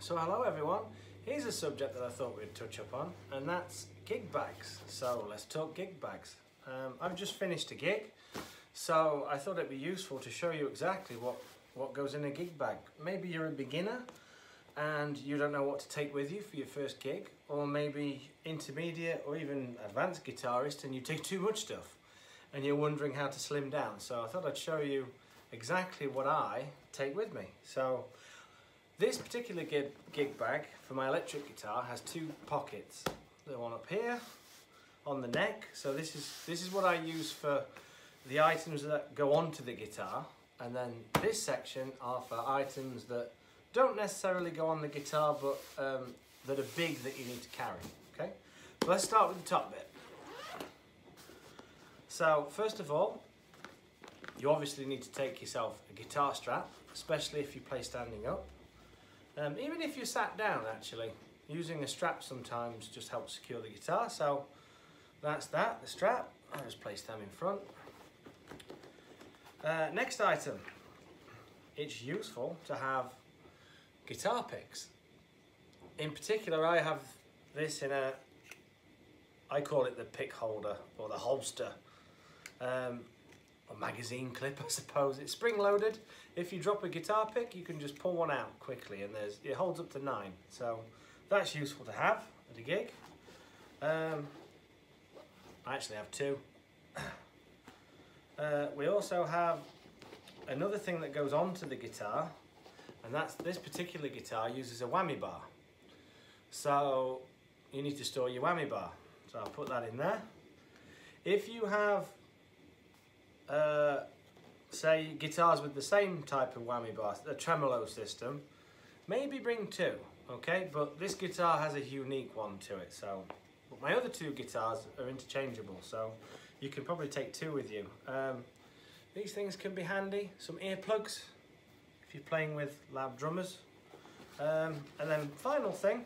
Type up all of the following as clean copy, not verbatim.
So hello everyone, here's a subject that I thought we'd touch upon, and that's gig bags. So let's talk gig bags. I've just finished a gig, so I thought it'd be useful to show you exactly what goes in a gig bag. Maybe you're a beginner and you don't know what to take with you for your first gig, or maybe intermediate or even advanced guitarist and you take too much stuff and you're wondering how to slim down. So I thought I'd show you exactly what I take with me. So this particular gig bag for my electric guitar has two pockets. The one up here on the neck. So this is what I use for the items that go onto the guitar, and then this section are for items that don't necessarily go on the guitar, but that are big that you need to carry. Okay, so let's start with the top bit. So first of all, you obviously need to take yourself a guitar strap, especially if you play standing up. Even if you're sat down, actually, using a strap sometimes just helps secure the guitar. So that's the strap. I'll just place them in front. Next item, it's useful to have guitar picks. In particular, I have this in I call it the pick holder or the holster. A magazine clip, I suppose. It's spring loaded. If you drop a guitar pick, you can just pull one out quickly, and it holds up to 9. So that's useful to have at a gig. I actually have 2. We also have another thing that goes onto the guitar, and that's this particular guitar uses a whammy bar. So you need to store your whammy bar. So I'll put that in there. If you have say guitars with the same type of whammy bar, a tremolo system, maybe bring 2, okay? But this guitar has a unique one to it, so but my other 2 guitars are interchangeable, so you can probably take 2 with you. These things can be handy. Some earplugs if you're playing with loud drummers. And then final thing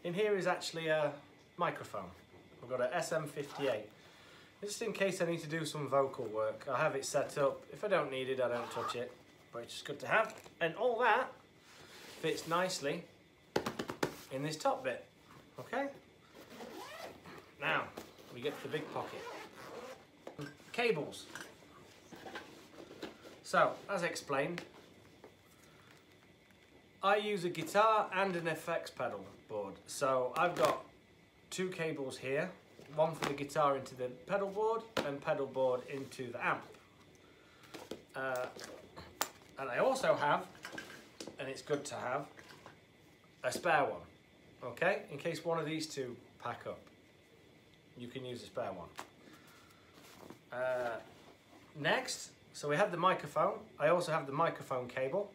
in here is actually a microphone. We've got a SM58. Just in case I need to do some vocal work, I have it set up. If I don't need it, I don't touch it, but it's just good to have. And all that fits nicely in this top bit, okay? Now, we get to the big pocket. Cables. So, as explained, I use a guitar and an FX pedal board. So I've got 2 cables here. One for the guitar into the pedal board and pedal board into the amp. And I also have, and it's good to have, a spare one, okay? In case one of these 2 pack up, you can use a spare one. Next, so we have the microphone. I also have the microphone cable.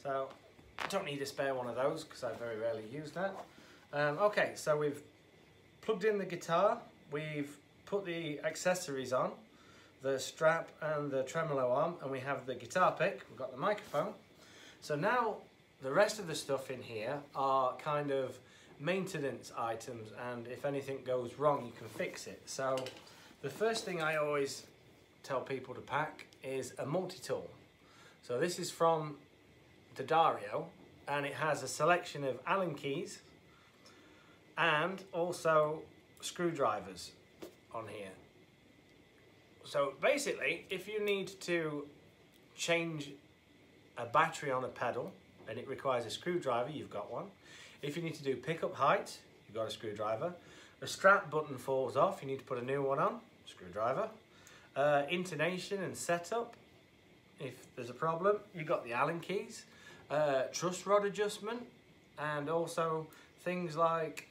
So I don't need a spare one of those because I very rarely use that. Okay, so we've plugged in the guitar, we've put the accessories on, the strap and the tremolo arm, and we have the guitar pick, we've got the microphone. So now the rest of the stuff in here are kind of maintenance items, and if anything goes wrong you can fix it. So the first thing I always tell people to pack is a multi-tool. So this is from Dario, and it has a selection of Allen keys and also screwdrivers on here. So basically, if you need to change a battery on a pedal and it requires a screwdriver, you've got one. If you need to do pickup height, you've got a screwdriver. The strap button falls off, you need to put a new one on, screwdriver. Intonation and setup, if there's a problem, you've got the Allen keys. Truss rod adjustment, and also things like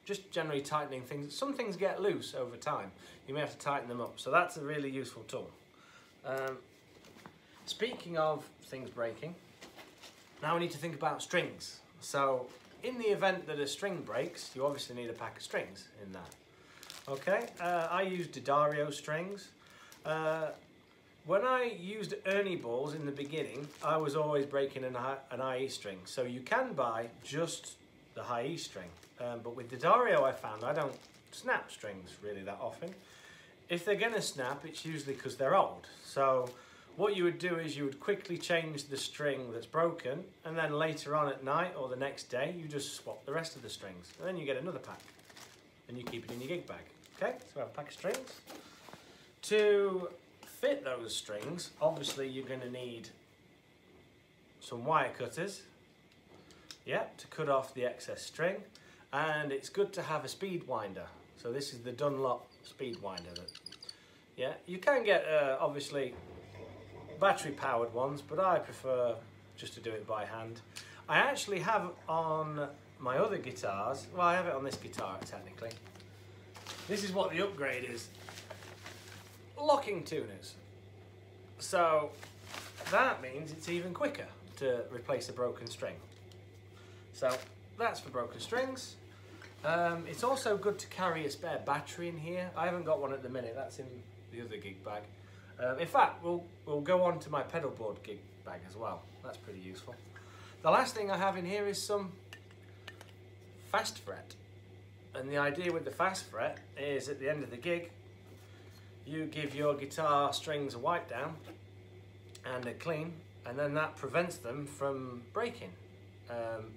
just generally tightening things. Some things get loose over time, you may have to tighten them up, so that's a really useful tool. Speaking of things breaking, now we need to think about strings. So in the event that a string breaks, you obviously need a pack of strings in that. Okay, I use Dario strings. When I used Ernie balls in the beginning, I was always breaking an high E string. So you can buy just the high E string. But with Dario, I found I don't snap strings really that often. If they're gonna snap, it's usually because they're old. So what you would do is you would quickly change the string that's broken, and then later on at night or the next day you just swap the rest of the strings, and then you get another pack and you keep it in your gig bag. Okay, so we have a pack of strings. To fit those strings, obviously you're going to need some wire cutters, yeah, to cut off the excess string, and it's good to have a speed winder. So this is the Dunlop speed winder. Yeah, you can get obviously battery powered ones, but I prefer just to do it by hand. I actually have on my other guitars, well, I have it on this guitar technically. This is what the upgrade is. Locking tuners. So that means it's even quicker to replace a broken string. So that's for broken strings. It's also good to carry a spare battery in here. I haven't got one at the minute, that's in the other gig bag. In fact, we'll go on to my pedalboard gig bag as well. That's pretty useful. The last thing I have in here is some fast fret. And the idea with the fast fret is at the end of the gig, you give your guitar strings a wipe down and a clean, and then that prevents them from breaking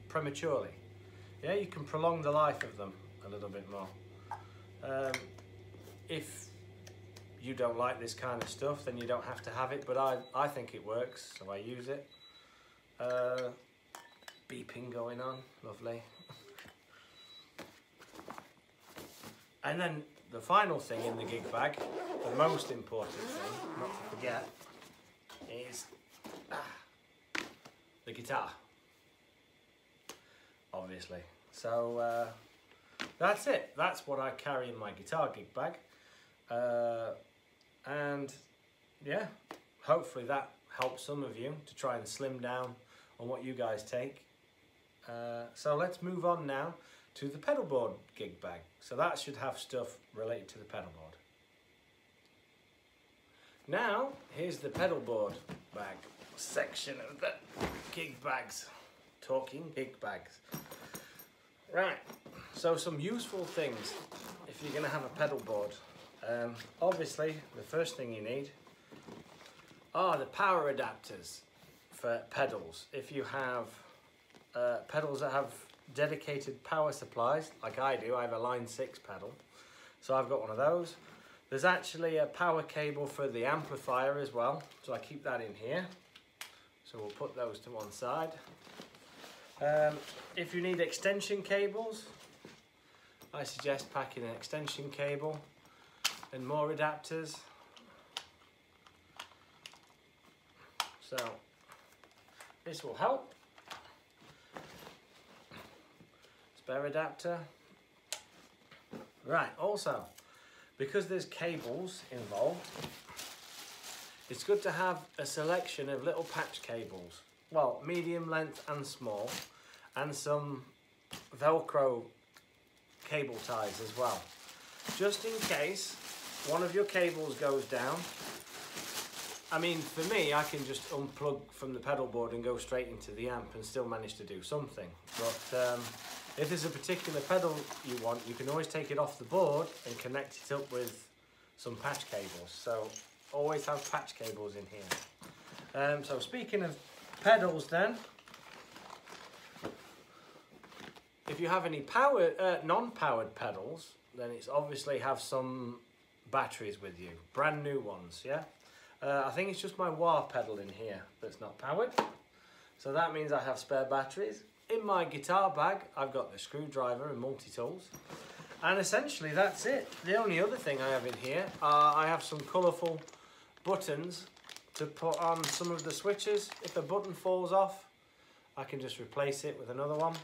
prematurely. Yeah, you can prolong the life of them a little bit more. If you don't like this kind of stuff, then you don't have to have it, but I think it works, so I use it. Beeping going on, lovely. And then the final thing in the gig bag, the most important thing, not to forget, is the guitar, obviously. So that's it. That's what I carry in my guitar gig bag. And yeah, hopefully that helps some of you to try and slim down on what you guys take. So let's move on now to the pedalboard gig bag. So that should have stuff related to the pedalboard. Now, here's the pedalboard bag section of the gig bags. Talking gig bags. Right, so some useful things if you're going to have a pedalboard. Obviously, the first thing you need are the power adapters for pedals. If you have pedals that have dedicated power supplies, like I do, I have a line 6 pedal, so I've got one of those. There's actually a power cable for the amplifier as well, so I keep that in here. So we'll put those to one side. If you need extension cables, I suggest packing an extension cable and more adapters. So this will help. Spare adapter. Right, also, because there's cables involved, it's good to have a selection of little patch cables. Well, medium length and small, and some Velcro cable ties as well. Just in case one of your cables goes down. I mean, for me, I can just unplug from the pedal board and go straight into the amp and still manage to do something. But if there's a particular pedal you want, you can always take it off the board and connect it up with some patch cables. So always have patch cables in here. So speaking of pedals then, if you have any non-powered pedals, then it's obviously have some batteries with you, brand new ones, yeah? I think it's just my wah pedal in here that's not powered. So that means I have spare batteries. In my guitar bag, I've got the screwdriver and multi-tools. And essentially that's it. The only other thing I have in here, I have some colourful buttons to put on some of the switches. If a button falls off, I can just replace it with another one.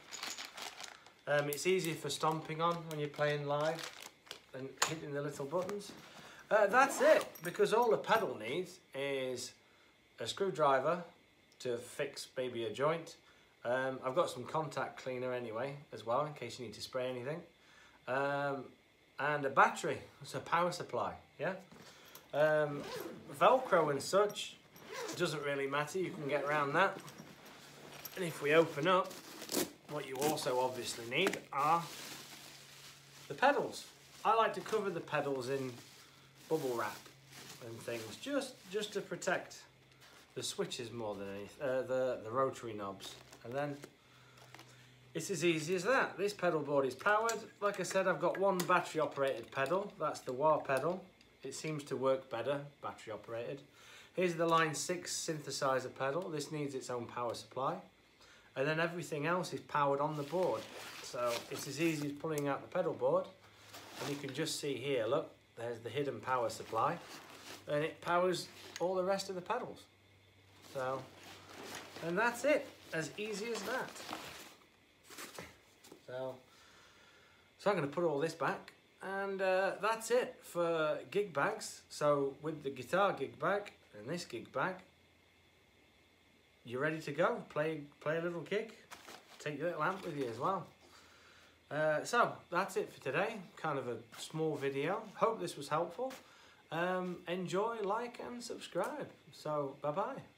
It's easy for stomping on when you're playing live and hitting the little buttons. That's it, because all the pedal needs is a screwdriver to fix maybe a joint. I've got some contact cleaner anyway as well in case you need to spray anything. And a battery, it's a power supply, yeah? Velcro and such, it doesn't really matter, you can get around that. And if we open up, what you also obviously need are the pedals. I like to cover the pedals in bubble wrap and things, just to protect the switches more than anything, the rotary knobs. And then it's as easy as that. This pedal board is powered. Like I said, I've got one battery operated pedal. That's the wah pedal. It seems to work better, battery operated. Here's the line 6 synthesizer pedal. This needs its own power supply. And then everything else is powered on the board. So it's as easy as pulling out the pedal board. And you can just see here, look, there's the hidden power supply. And it powers all the rest of the pedals. So, and that's it, as easy as that. So I'm going to put all this back, and that's it for gig bags. So with the guitar gig bag and this gig bag, you're ready to go. Play a little gig. Take your little amp with you as well. So that's it for today. Kind of a small video. Hope this was helpful. Enjoy, like and subscribe. So bye bye.